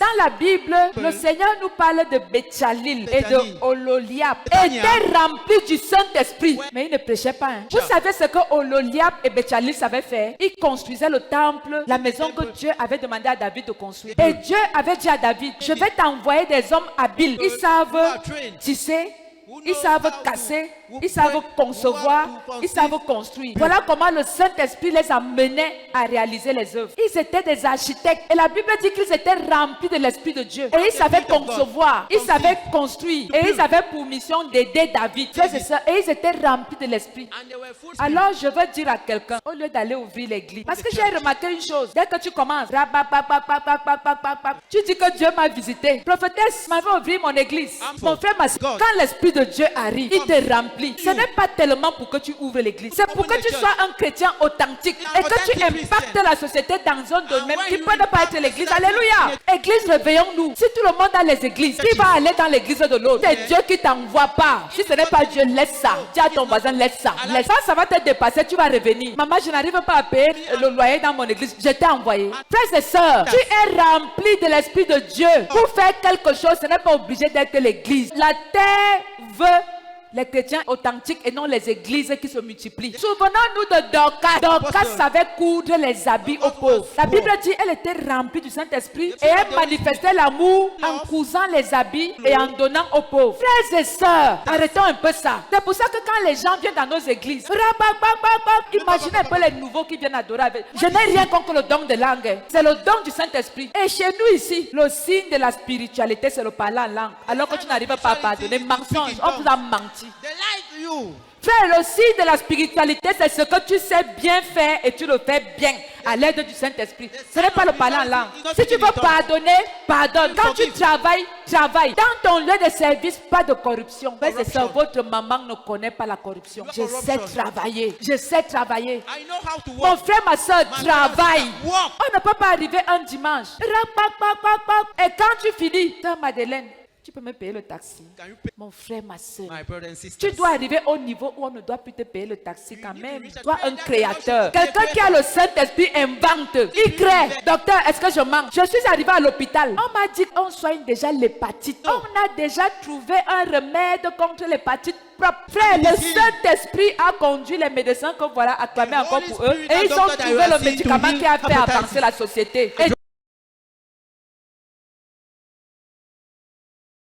Dans la Bible, le Seigneur nous parle de Béchalil et de Ololiab. Étaient remplis du Saint-Esprit. Mais ils ne prêchaient pas. Vous savez ce que Ololiab et Béchalil savaient faire? Ils construisaient le temple, la maison que Dieu avait demandé à David de construire. Et Dieu avait dit à David, je vais t'envoyer des hommes habiles. Ils savent tisser, ils savent casser, ils savent concevoir, ils savent construire. Voilà comment le Saint-Esprit les amenait à réaliser les œuvres. Ils étaient des architectes. Et la Bible dit qu'ils étaient remplis de l'Esprit de Dieu. Et ils savaient concevoir, ils savaient construire. Et ils avaient pour mission d'aider David. C'est ça. Et ils étaient remplis de l'Esprit. Alors je veux dire à quelqu'un, au lieu d'aller ouvrir l'église, parce que j'ai remarqué une chose. Dès que tu commences, tu dis que Dieu m'a visité. Prophétesse m'avait ouvert mon église. Mon frère m'a dit, quand l'Esprit de Dieu arrive, il te remplit. Ce n'est pas tellement pour que tu ouvres l'église. C'est pour que tu sois un chrétien authentique et que tu impactes la société dans un domaine qui peut ne pas être l'église. Alléluia. Église, réveillons-nous. Si tout le monde a les églises, qui va aller dans l'église de l'autre? C'est Dieu qui t'envoie pas. Si ce n'est pas Dieu, laisse ça. Dis à ton voisin, laisse ça. Laisse ça, ça va te dépasser, tu vas revenir. Maman, je n'arrive pas à payer le loyer dans mon église. Je t'ai envoyé. Frères et sœurs, tu es rempli de l'Esprit de Dieu. Pour faire quelque chose, ce n'est pas obligé d'être l'église. La terre veut les chrétiens authentiques et non les églises qui se multiplient. Souvenons-nous de Dorcas. Dorcas savait coudre les habits aux pauvres. La Bible dit qu'elle était remplie du Saint-Esprit et elle manifestait l'amour en cousant les habits et en donnant aux pauvres. Frères et sœurs, arrêtons un peu ça. C'est pour ça que quand les gens viennent dans nos églises, imaginez un peu les nouveaux qui viennent adorer avec. Je n'ai rien contre le don de langue. C'est le don du Saint-Esprit. Et chez nous ici, le signe de la spiritualité, c'est le parler en langue. Alors que tu n'arrives pas à pardonner, mensonge, on vous a menti. Frère, le signe de la spiritualité, c'est ce que tu sais bien faire et tu le fais bien à l'aide du Saint-Esprit. Ce n'est pas le parler en langue. Si tu veux pardonner, pardonne. Quand tu travailles, travaille. Dans ton lieu de service, pas de corruption. Frère et sœurs, votre maman ne connaît pas la corruption. Je sais travailler. Je sais travailler. Mon frère, ma soeur, travaille. On ne peut pas arriver un dimanche. Et quand tu finis, Madeleine, tu peux me payer le taxi. Mon frère, ma soeur, tu dois arriver au niveau où on ne doit plus te payer le taxi quand même. Toi, un créateur. Quelqu'un qui a le Saint-Esprit invente. Il crée. Docteur, est-ce que je manque? Je suis arrivé à l'hôpital. On m'a dit qu'on soigne déjà l'hépatite. On a déjà trouvé un remède contre l'hépatite propre. Frère, le Saint-Esprit a conduit les médecins que voilà acclamés encore pour eux. Et ils ont trouvé le médicament qui a fait avancer la société. Et